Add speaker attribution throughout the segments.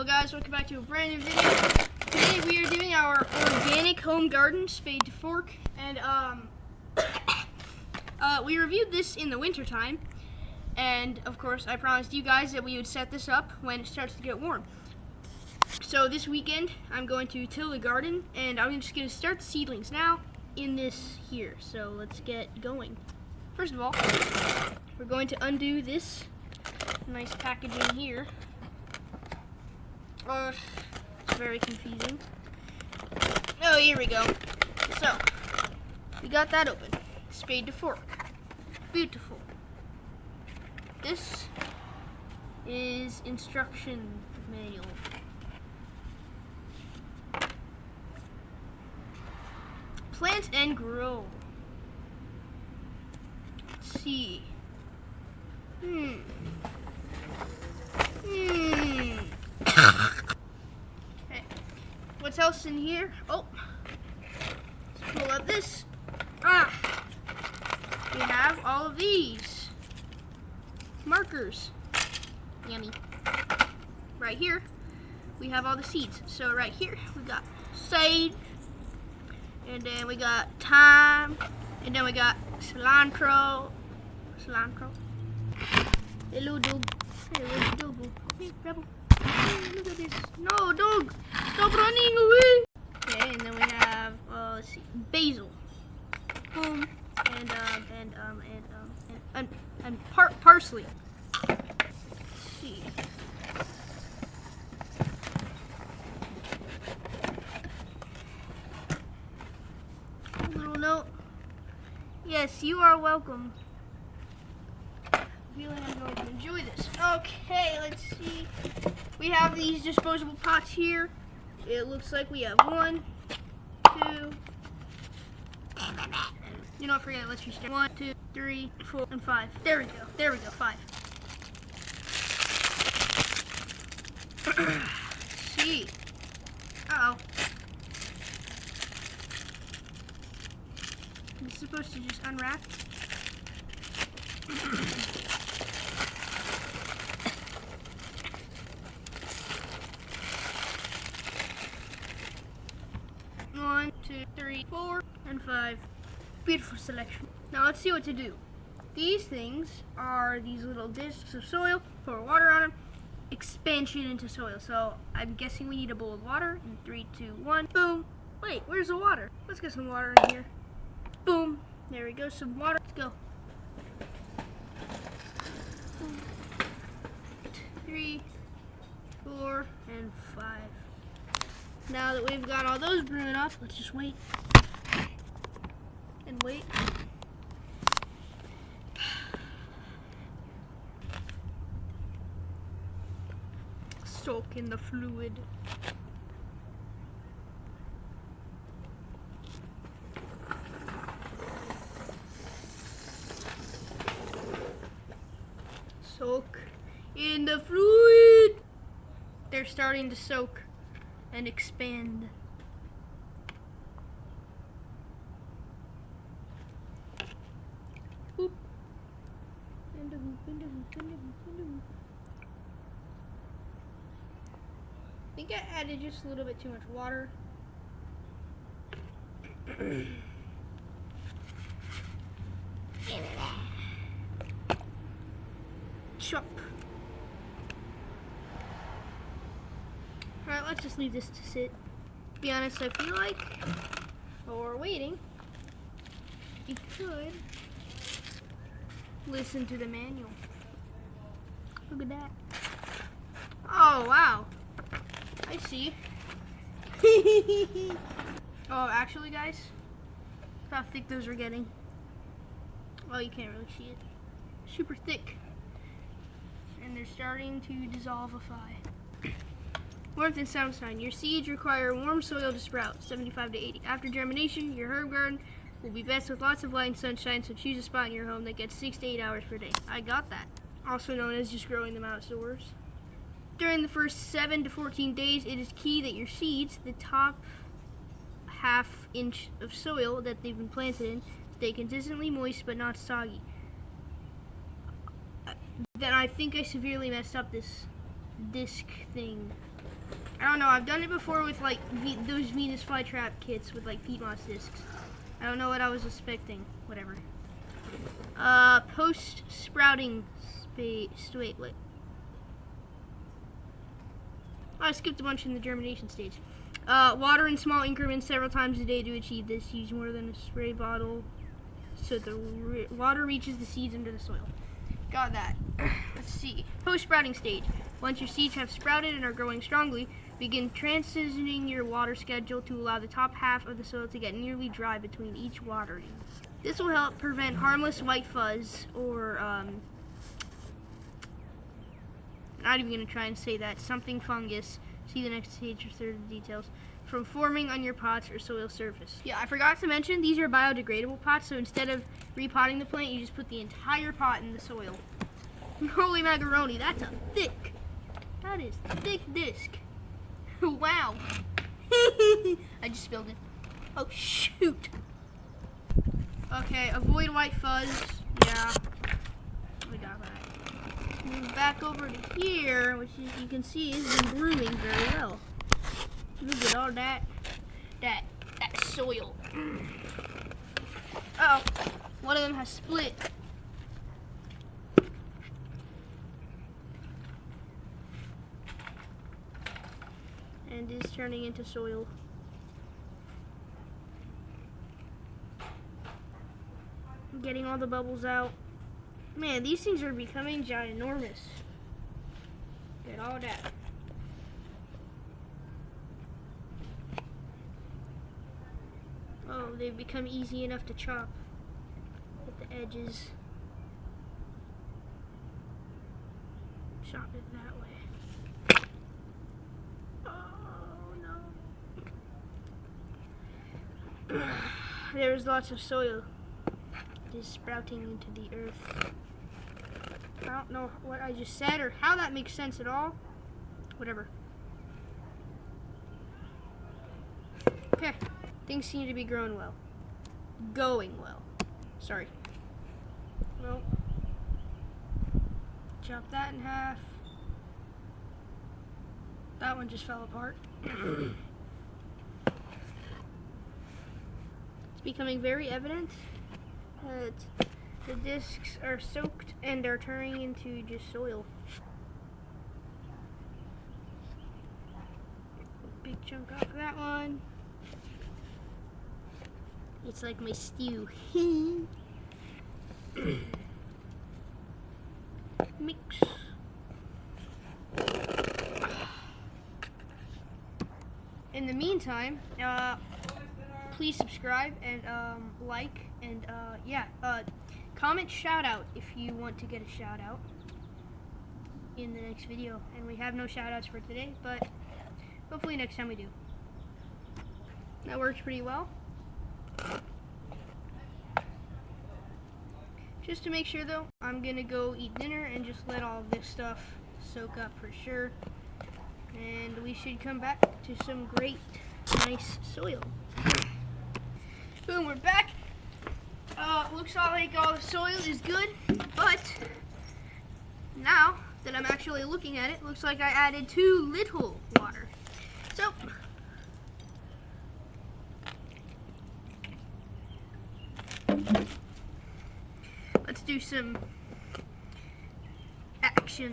Speaker 1: Hello guys, welcome back to a brand new video. Today we are doing our organic home garden, spade to fork, and we reviewed this in the winter time, and of course I promised you guys that we would set this up when it starts to get warm. So this weekend I'm going to till the garden, and I'm just going to start the seedlings now in this here. So let's get going. First of all, we're going to undo this nice packaging here. It's very confusing. Oh, here we go. So, we got that open. Spade to fork. Beautiful. This is instruction manual. Plant and grow. Let's see. Okay. What's else in here? Oh, let's pull up this. We have all of these markers. Yummy. Right here, we have all the seeds. So right here, we got sage, and then we got thyme, and then we got cilantro. Hello, dog. Hello, dog. Hey, rebel. Hey, look at this. No, dog. Stop running away. Okay, and then we have, let's see, basil. Boom. And parsley. Let's see. A little note. Yes, you are welcome. Really, I'm going to enjoy this. Okay, let's see. We have these disposable pots here. It looks like we have 1, 2. You know what? Forget it. Let's restart. 1, 2, 3, 4, and 5. There we go. There we go. 5. Let's see. Uh-oh. It's supposed to just unwrap. One, 2, 3, 4, and 5. Beautiful selection. Now let's see what to do. These things are these little discs of soil. Pour water on them. Expansion into soil. So I'm guessing we need a bowl of water. In 3, 2, 1. Boom. Wait, where's the water? Let's get some water in here. Boom. There we go. Some water. Let's go. 3, 4, and 5. Now that we've got all those brewing up, let's just wait. And wait. Soak in the fluid. Soak in the fluid. They're starting to soak and expand. Boop. And a hoop, and a hoop, and a hoop, and a hoop. I think I added just a little bit too much water. Chop. Alright, let's just leave this to sit. To be honest, I feel like while we're waiting, we could listen to the manual. Look at that. Oh, wow. I see. Oh, actually, guys, look how thick those are getting. Well, you can't really see it. Super thick. And they're starting to dissolveify. Warmth and sound sign. Your seeds require warm soil to sprout, 75 to 80. After germination, your herb garden will be best with lots of light and sunshine, so choose a spot in your home that gets 6 to 8 hours per day. I got that. Also known as just growing them outdoors. During the first 7 to 14 days, it is key that your seeds, the top half inch of soil that they've been planted in, stay consistently moist but not soggy. Then I think I severely messed up this disc thing. I don't know. I've done it before with like those Venus flytrap kits with like peat moss discs. I don't know what I was expecting. Whatever. Post sprouting space. Wait. I skipped a bunch in the germination stage. Water in small increments several times a day to achieve this. Use more than a spray bottle so the water reaches the seeds under the soil. Got that. Let's see. Post-sprouting stage. Once your seeds have sprouted and are growing strongly, begin transitioning your water schedule to allow the top half of the soil to get nearly dry between each watering. This will help prevent harmless white fuzz or, not even going to try and say that, something fungus, see the next stage for further details, from forming on your pots or soil surface. Yeah, I forgot to mention, these are biodegradable pots, so instead of repotting the plant, you just put the entire pot in the soil. Holy macaroni, that is thick disc. Wow. I just spilled it. Oh, shoot. Okay, avoid white fuzz. Yeah, we got that. Move back over to here, which as you can see is been grooming very well. Look at all that soil. Oh, one of them has split. And is turning into soil. Getting all the bubbles out. Man, these things are becoming ginormous. Get all that. Oh, they've become easy enough to chop at the edges. Chop it that way. Oh no. There's lots of soil is sprouting into the earth. I don't know what I just said or how that makes sense at all. Whatever. Okay. Things seem to be growing well. Going well. Sorry. Well. Chop that in half. That one just fell apart. It's becoming very evident that the discs are soaked and are turning into just soil. Big chunk off that one. It's like my stew. Mix. In the meantime, please subscribe and like and comment shout out if you want to get a shout out in the next video. And we have no shout outs for today, but hopefully next time we do. That works pretty well. Just to make sure though, I'm gonna go eat dinner and just let all of this stuff soak up for sure. And we should come back to some great, nice soil. Boom, we're back. Looks like all the soil is good, but now that I'm actually looking at it, looks like I added too little water. So, let's do some action.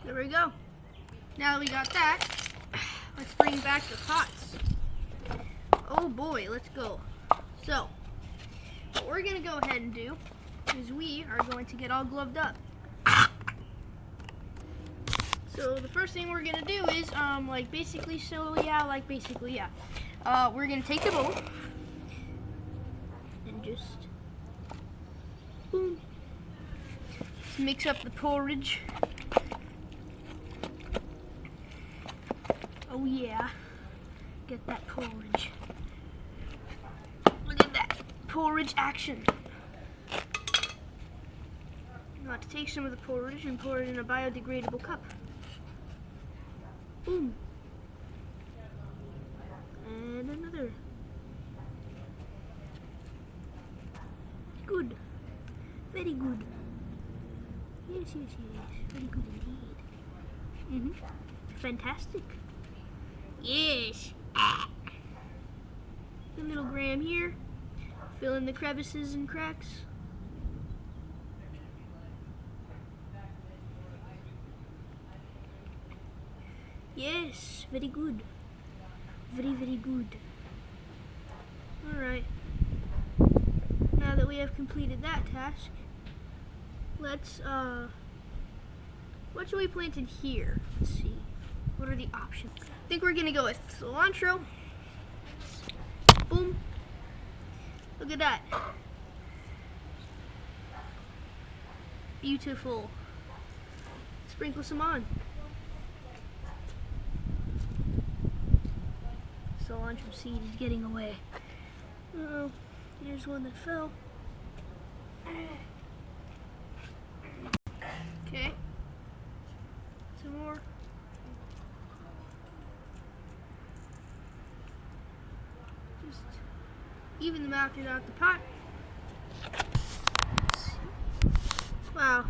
Speaker 1: There we go. Now that we got that, let's bring back the pots. Oh boy, let's go. So, what we're going to go ahead and do is we are going to get all gloved up. So the first thing we're gonna do is we're gonna take the bowl and just boom, just mix up the porridge. Oh yeah, get that porridge. Look at that porridge action. Now to take some of the porridge and pour it in a biodegradable cup. Boom. And another. Good. Very good. Yes, yes, yes. Very good indeed. Fantastic. Yes. The little gram here. Fill in the crevices and cracks. Yes, very good. Very, very good. Alright. Now that we have completed that task, let's, what should we plant in here? Let's see. What are the options? I think we're gonna go with cilantro. Boom. Look at that. Beautiful. Sprinkle some on. Cilantro seed is getting away. Oh, there's one that fell. Okay. Some more. Just even them out throughout the pot. Wow.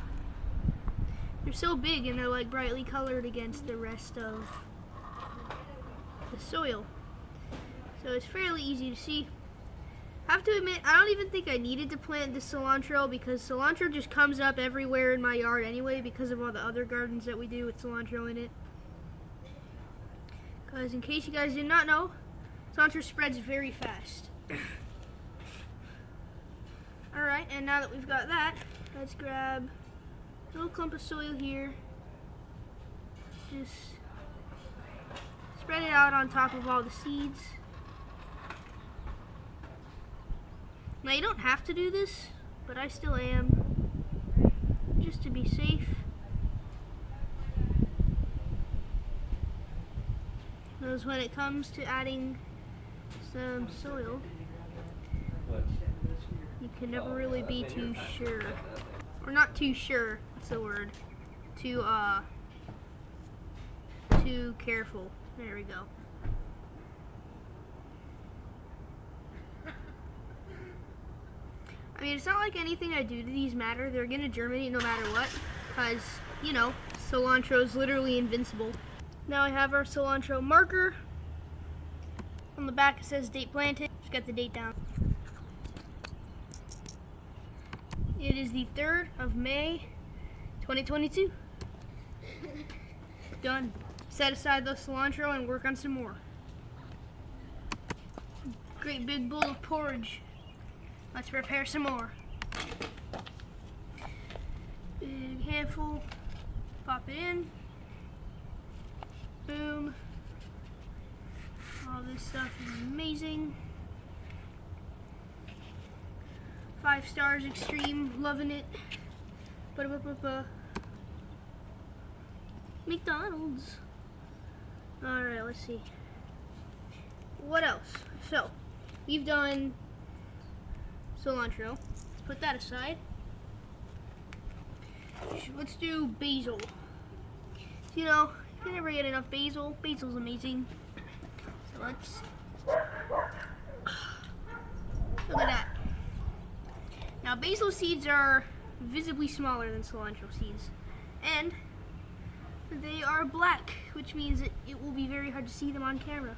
Speaker 1: They're so big and they're like brightly colored against the rest of the soil. So it's fairly easy to see. I have to admit, I don't even think I needed to plant this cilantro because cilantro just comes up everywhere in my yard anyway because of all the other gardens that we do with cilantro in it. Because in case you guys did not know, cilantro spreads very fast. Alright, and now that we've got that, let's grab a little clump of soil here. Just spread it out on top of all the seeds. Now you don't have to do this, but I still am, just to be safe. Because when it comes to adding some soil, you can never really be too sure. Or not too sure, that's the word. Too careful. There we go. I mean, it's not like anything I do to these matter. They're gonna germinate no matter what, because, you know, cilantro is literally invincible. Now I have our cilantro marker. On the back it says date planted. Just got the date down. It is the 3rd of May, 2022. Done. Set aside the cilantro and work on some more. Great big bowl of porridge. Let's prepare some more. Big handful. Pop it in. Boom. All this stuff is amazing. 5 stars extreme. Loving it. Ba-da-ba-ba-ba. McDonald's. Alright, let's see. What else? So, we've done cilantro. Let's put that aside. Let's do basil. You know, you can never get enough basil. Basil's amazing. So let's look at that. Now basil seeds are visibly smaller than cilantro seeds, and they are black, which means that it will be very hard to see them on camera.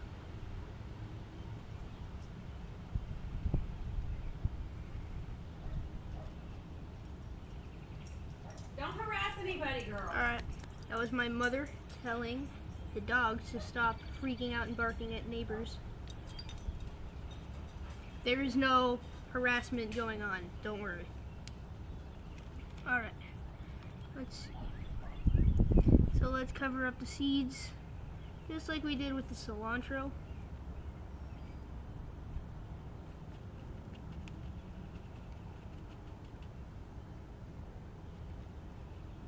Speaker 2: Anybody, girl.
Speaker 1: Alright, that was my mother telling the dogs to stop freaking out and barking at neighbors. There is no harassment going on, don't worry. Alright, let's see. So let's cover up the seeds, just like we did with the cilantro.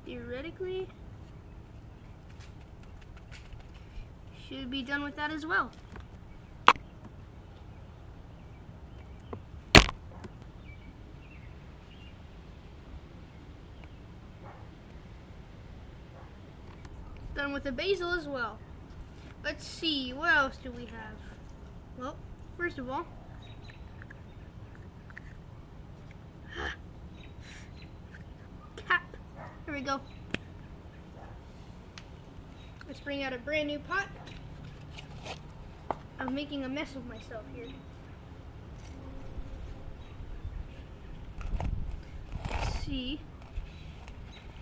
Speaker 1: Theoretically, should be done with that as well. Done with the basil as well. Let's see, what else do we have? Well, first of all, cap. Here we go. Let's bring out a brand new pot. I'm making a mess of myself here. Let's see.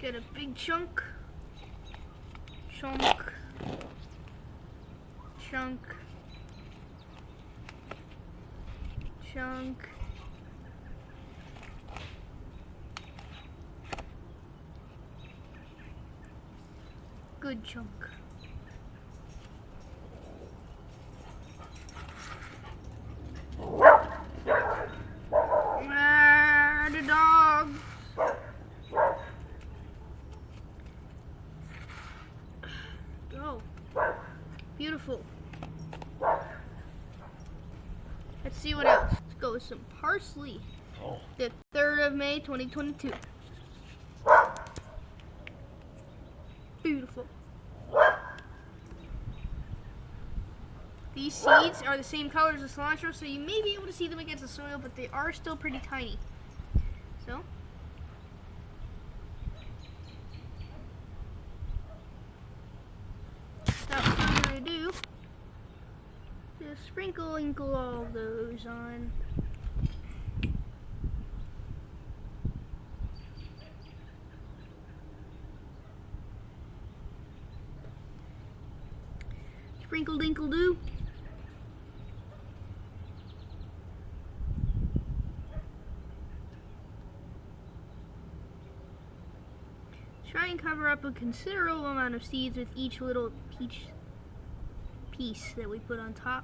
Speaker 1: Get a big chunk. Chunk. Chunk. Chunk. Good chunk. The dogs. Go. Beautiful. Let's see what else. Let's go with some parsley. The 3rd of May, 2022. Beautiful. These seeds are the same colors as cilantro, so you may be able to see them against the soil, but they are still pretty tiny. So, without further ado, just sprinkle all of those on. Sprinkle dinkle doo. Try and cover up a considerable amount of seeds with each little piece that we put on top.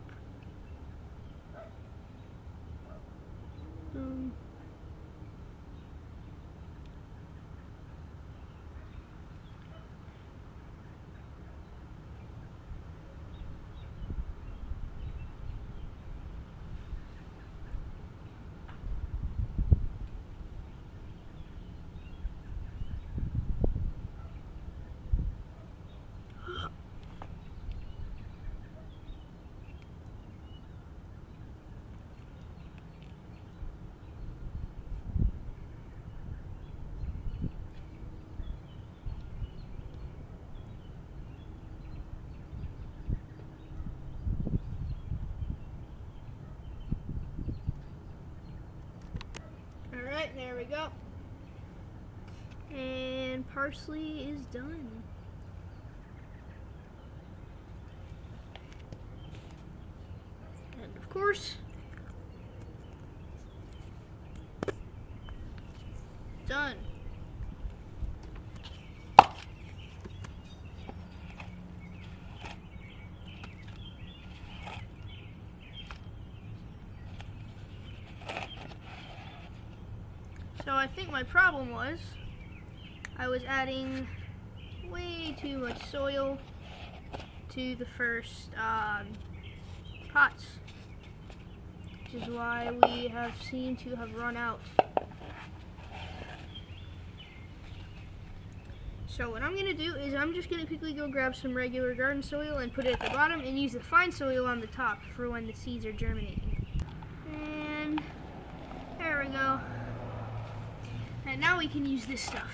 Speaker 1: Alright, there we go. And parsley is done. And of course, done. So I think my problem was I was adding way too much soil to the first pots, which is why we have seemed to have run out. So what I'm going to do is I'm just going to quickly go grab some regular garden soil and put it at the bottom and use the fine soil on the top for when the seeds are germinating. And there we go. And now we can use this stuff.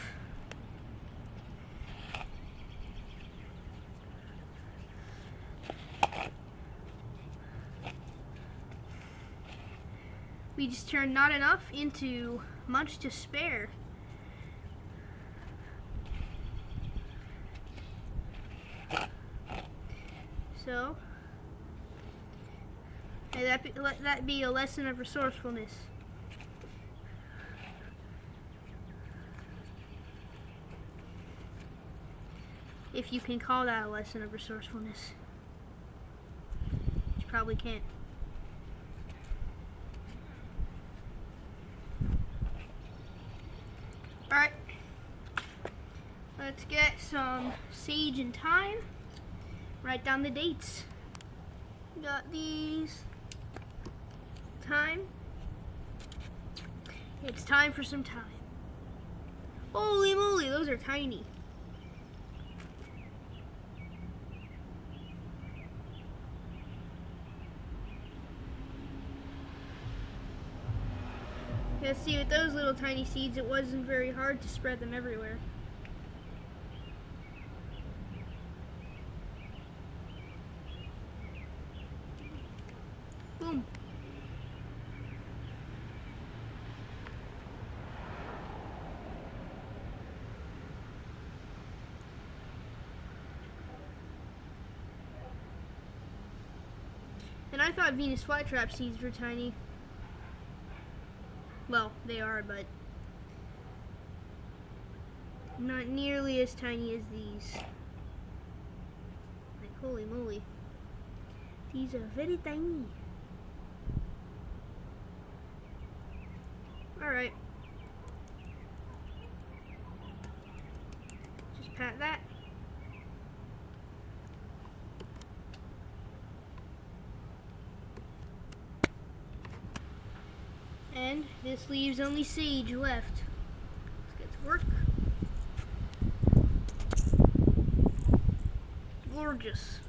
Speaker 1: We just turned not enough into much to spare. So, let that be a lesson of resourcefulness. If you can call that a lesson of resourcefulness. You probably can't. Alright. Let's get some sage and thyme. Write down the dates. Got these. Thyme. It's time for some thyme. Holy moly, those are tiny. Let's see, with those little tiny seeds, it wasn't very hard to spread them everywhere. Boom. And I thought Venus flytrap seeds were tiny. Well, they are, but not nearly as tiny as these. Like, holy moly. These are very tiny. Alright. Just pat that. And this leaves only sage left. Let's get to work. Gorgeous.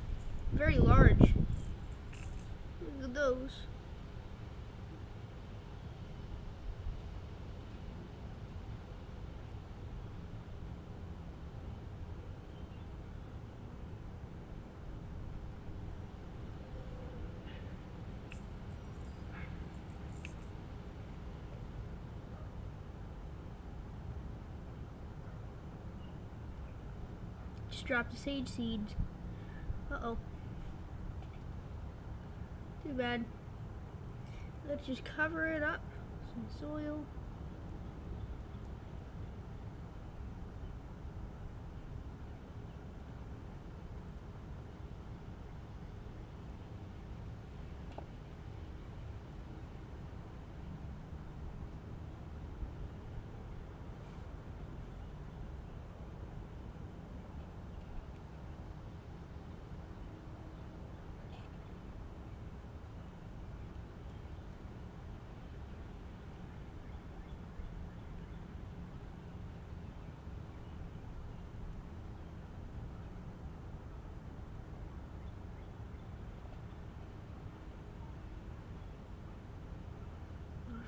Speaker 1: Very large. Look at those. Just dropped a sage seed. Uh-oh. Too bad. Let's just cover it up. Some soil.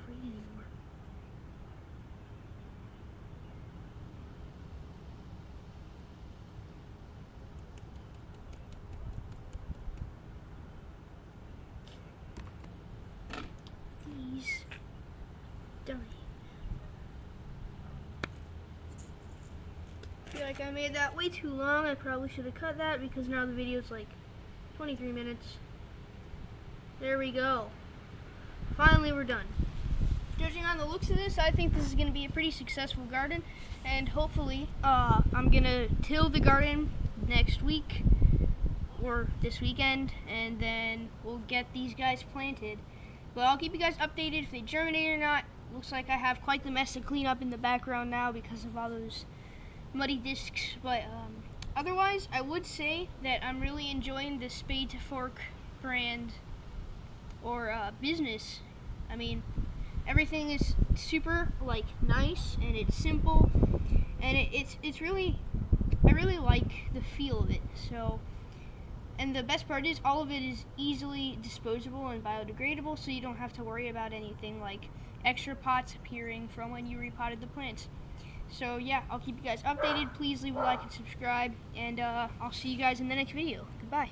Speaker 1: Anymore. These dying. Feel like I made that way too long. I probably should have cut that because now the video's like 23 minutes. There we go. Finally, we're done. Judging on the looks of this, I think this is going to be a pretty successful garden, and hopefully I'm going to till the garden next week or this weekend, and then we'll get these guys planted. But I'll keep you guys updated if they germinate or not. Looks like I have quite the mess to clean up in the background now because of all those muddy discs, but otherwise I would say that I'm really enjoying the Spade to Fork brand or business. I mean, everything is super like nice and it's simple, and it's really, I really like the feel of it. So, and the best part is all of it is easily disposable and biodegradable, so you don't have to worry about anything like extra pots appearing from when you repotted the plants. So yeah, I'll keep you guys updated. Please leave a like and subscribe, and I'll see you guys in the next video. Goodbye.